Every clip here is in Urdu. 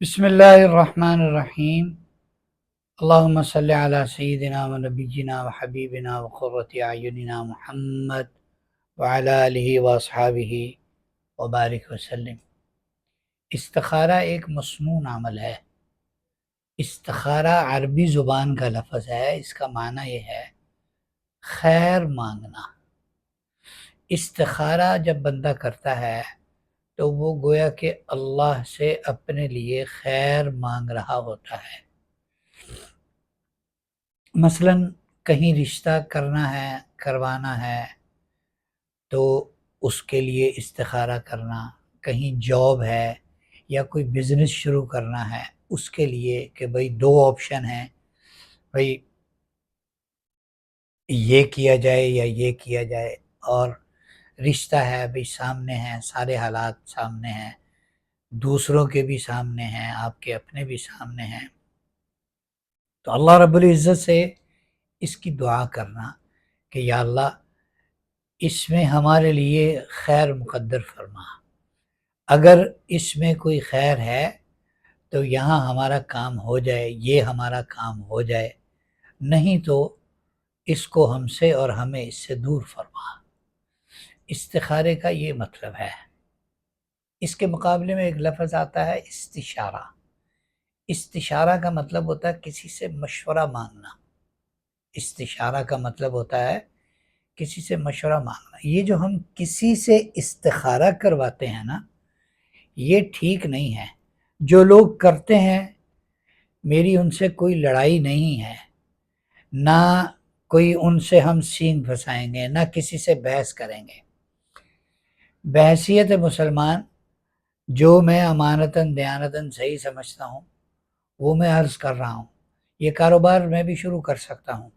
بسم اللہ الرحمن الرحیم۔ اللہم صلی علی سیدنا و نبینا و حبیبنا و قرۃ اعیننا محمد وعلی آلہ و اصحابہ و بارک وسلم۔ استخارہ ایک مسنون عمل ہے۔ استخارہ عربی زبان کا لفظ ہے، اس کا معنی یہ ہے خیر مانگنا۔ استخارہ جب بندہ کرتا ہے تو وہ گویا کہ اللہ سے اپنے لیے خیر مانگ رہا ہوتا ہے۔ مثلا کہیں رشتہ کروانا ہے تو اس کے لیے استخارہ کرنا، کہیں جاب ہے یا کوئی بزنس شروع کرنا ہے اس کے لیے کہ بھئی دو آپشن ہیں، بھئی یہ کیا جائے یا یہ کیا جائے، اور رشتہ ہے بھئی سامنے ہیں، سارے حالات سامنے ہیں، دوسروں کے بھی سامنے ہیں، آپ کے اپنے بھی سامنے ہیں، تو اللہ رب العزت سے اس کی دعا کرنا کہ یا اللہ اس میں ہمارے لیے خیر مقدر فرما، اگر اس میں کوئی خیر ہے تو یہاں ہمارا کام ہو جائے، یہ ہمارا کام ہو جائے، نہیں تو اس کو ہم سے اور ہمیں اس سے دور فرما۔ استخارے کا یہ مطلب ہے۔ اس کے مقابلے میں ایک لفظ آتا ہے استشارہ۔ استشارہ کا مطلب ہوتا ہے کسی سے مشورہ مانگنا۔ استشارہ کا مطلب ہوتا ہے کسی سے مشورہ مانگنا۔ یہ جو ہم کسی سے استخارہ کرواتے ہیں نا، یہ ٹھیک نہیں ہے۔ جو لوگ کرتے ہیں، میری ان سے کوئی لڑائی نہیں ہے، نہ کوئی ان سے ہم سینگ پھنسائیں گے، نہ کسی سے بحث کریں گے۔ بحیثیت مسلمان جو میں امانتاً دیانتاً صحیح سمجھتا ہوں وہ میں عرض کر رہا ہوں۔ یہ کاروبار میں بھی شروع کر سکتا ہوں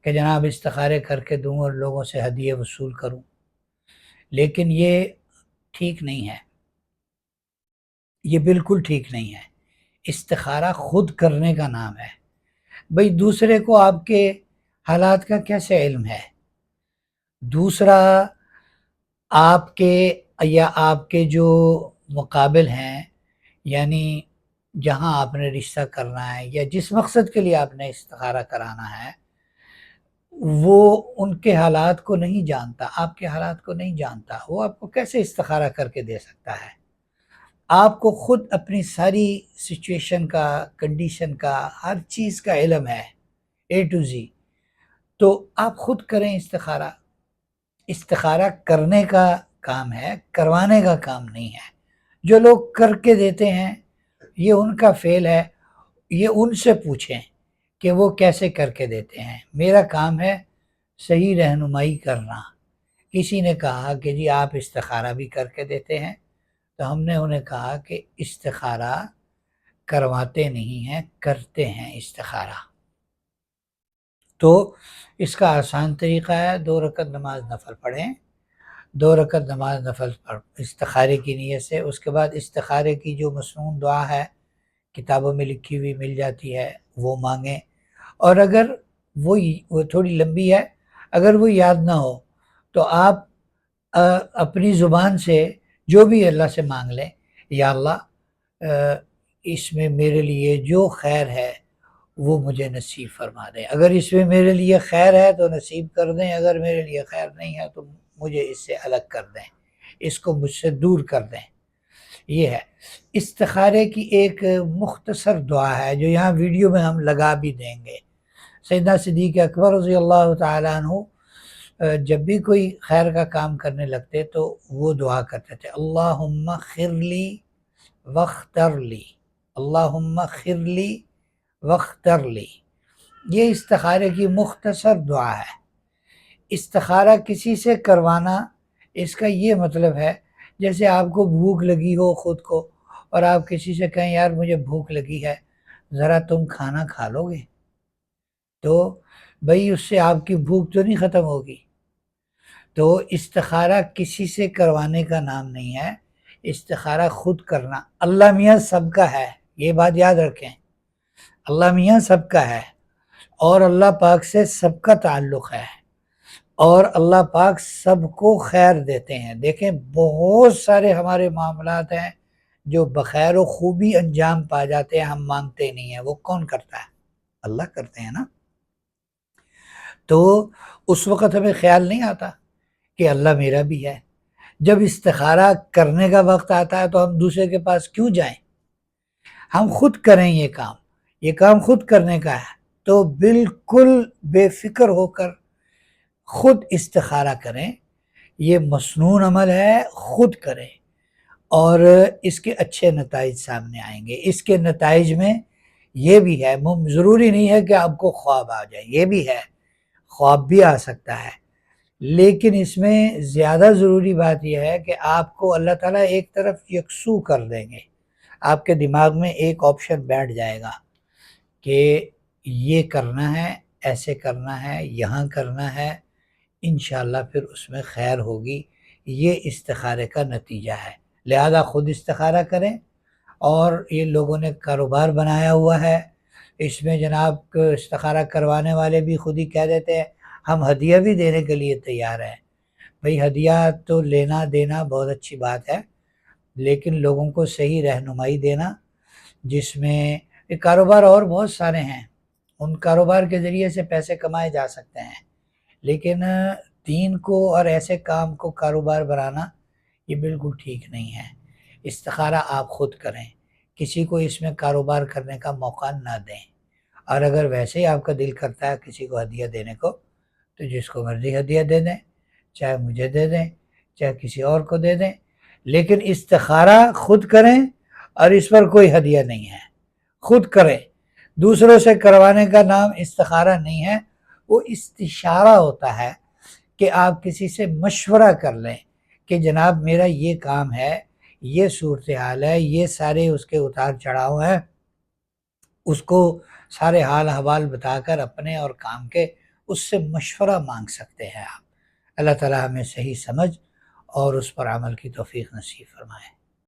کہ جناب استخارے کر کے دوں اور لوگوں سے ہدیے وصول کروں، لیکن یہ ٹھیک نہیں ہے، یہ بالکل ٹھیک نہیں ہے۔ استخارہ خود کرنے کا نام ہے۔ بھئی دوسرے کو آپ کے حالات کا کیسے علم ہے؟ دوسرا آپ کے یا آپ کے جو مقابل ہیں، یعنی جہاں آپ نے رشتہ کرنا ہے یا جس مقصد کے لیے آپ نے استخارہ کرانا ہے، وہ ان کے حالات کو نہیں جانتا، آپ کے حالات کو نہیں جانتا، وہ آپ کو کیسے استخارہ کر کے دے سکتا ہے؟ آپ کو خود اپنی ساری سچویشن کا، کنڈیشن کا، ہر چیز کا علم ہے A to Z، تو آپ خود کریں استخارہ۔ استخارہ کرنے کا کام ہے، کروانے کا کام نہیں ہے۔ جو لوگ کر کے دیتے ہیں یہ ان کا فعل ہے، یہ ان سے پوچھیں کہ وہ کیسے کر کے دیتے ہیں۔ میرا کام ہے صحیح رہنمائی کرنا۔ کسی نے کہا کہ جی آپ استخارہ بھی کر کے دیتے ہیں، تو ہم نے انہیں کہا کہ استخارہ کرواتے نہیں ہیں، کرتے ہیں استخارہ۔ تو اس کا آسان طریقہ ہے 2 رکعت نماز نفل پڑھیں، 2 رکعت نماز نفل استخارے کی نیت سے، اس کے بعد استخارے کی جو مسنون دعا ہے کتابوں میں لکھی ہوئی مل جاتی ہے وہ مانگیں، اور اگر وہ تھوڑی لمبی ہے، اگر وہ یاد نہ ہو تو آپ اپنی زبان سے جو بھی اللہ سے مانگ لیں، یا اللہ اس میں میرے لیے جو خیر ہے وہ مجھے نصیب فرما دیں، اگر اس میں میرے لیے خیر ہے تو نصیب کر دیں، اگر میرے لیے خیر نہیں ہے تو مجھے اس سے الگ کر دیں، اس کو مجھ سے دور کر دیں۔ یہ ہے استخارے کی ایک مختصر دعا ہے جو یہاں ویڈیو میں ہم لگا بھی دیں گے۔ سیدنا صدیق اکبر رضی اللہ تعالیٰ عنہ جب بھی کوئی خیر کا کام کرنے لگتے تو وہ دعا کرتے تھے، اللہم خرلی واختر لی، اللہم خرلی واختر لی۔ یہ استخارے کی مختصر دعا ہے۔ استخارہ کسی سے کروانا، اس کا یہ مطلب ہے جیسے آپ کو بھوک لگی ہو خود کو، اور آپ کسی سے کہیں یار مجھے بھوک لگی ہے، ذرا تم کھانا کھا لو گے، تو بھئی اس سے آپ کی بھوک تو نہیں ختم ہوگی۔ تو استخارہ کسی سے کروانے کا نام نہیں ہے، استخارہ خود کرنا۔ اللہ میاں سب کا ہے، یہ بات یاد رکھیں، اللہ میاں سب کا ہے، اور اللہ پاک سے سب کا تعلق ہے، اور اللہ پاک سب کو خیر دیتے ہیں۔ دیکھیں بہت سارے ہمارے معاملات ہیں جو بخیر و خوبی انجام پا جاتے ہیں ہم مانگتے نہیں ہیں، وہ کون کرتا ہے؟ اللہ کرتے ہیں نا۔ تو اس وقت ہمیں خیال نہیں آتا کہ اللہ میرا بھی ہے۔ جب استخارہ کرنے کا وقت آتا ہے تو ہم دوسرے کے پاس کیوں جائیں؟ ہم خود کریں یہ کام خود کرنے کا ہے، تو بالکل بے فکر ہو کر خود استخارہ کریں۔ یہ مسنون عمل ہے، خود کریں اور اس کے اچھے نتائج سامنے آئیں گے۔ اس کے نتائج میں یہ بھی ہے، ضروری نہیں ہے کہ آپ کو خواب آ جائے، یہ بھی ہے، خواب بھی آ سکتا ہے، لیکن اس میں زیادہ ضروری بات یہ ہے کہ آپ کو اللہ تعالیٰ ایک طرف یکسو کر دیں گے۔ آپ کے دماغ میں ایک آپشن بیٹھ جائے گا کہ یہ کرنا ہے، ایسے کرنا ہے، یہاں کرنا ہے، انشاءاللہ پھر اس میں خیر ہوگی۔ یہ استخارے کا نتیجہ ہے، لہذا خود استخارہ کریں۔ اور یہ لوگوں نے کاروبار بنایا ہوا ہے، اس میں جناب استخارہ کروانے والے بھی خود ہی کہہ دیتے ہیں ہم ہدیہ بھی دینے کے لیے تیار ہیں۔ بھئی ہدیہ تو لینا دینا بہت اچھی بات ہے، لیکن لوگوں کو صحیح رہنمائی دینا، جس میں کاروبار اور بہت سارے ہیں، ان کاروبار کے ذریعے سے پیسے کمائے جا سکتے ہیں، لیکن دین کو اور ایسے کام کو کاروبار بنانا یہ بالکل ٹھیک نہیں ہے۔ استخارہ آپ خود کریں، کسی کو اس میں کاروبار کرنے کا موقع نہ دیں، اور اگر ویسے ہی آپ کا دل کرتا ہے کسی کو ہدیہ دینے کو تو جس کو مرضی ہدیہ دے دیں، چاہے مجھے دے دیں چاہے کسی اور کو دے دیں، لیکن استخارہ خود کریں اور اس پر کوئی ہدیہ نہیں ہے، خود کریں۔ دوسروں سے کروانے کا نام استخارہ نہیں ہے، وہ استشارہ ہوتا ہے کہ آپ کسی سے مشورہ کر لیں کہ جناب میرا یہ کام ہے، یہ صورتحال ہے، یہ سارے اس کے اتار چڑھاؤ ہیں، اس کو سارے حال احوال بتا کر اپنے اور کام کے اس سے مشورہ مانگ سکتے ہیں آپ۔ اللہ تعالیٰ ہمیں صحیح سمجھ اور اس پر عمل کی توفیق نصیب فرمائے۔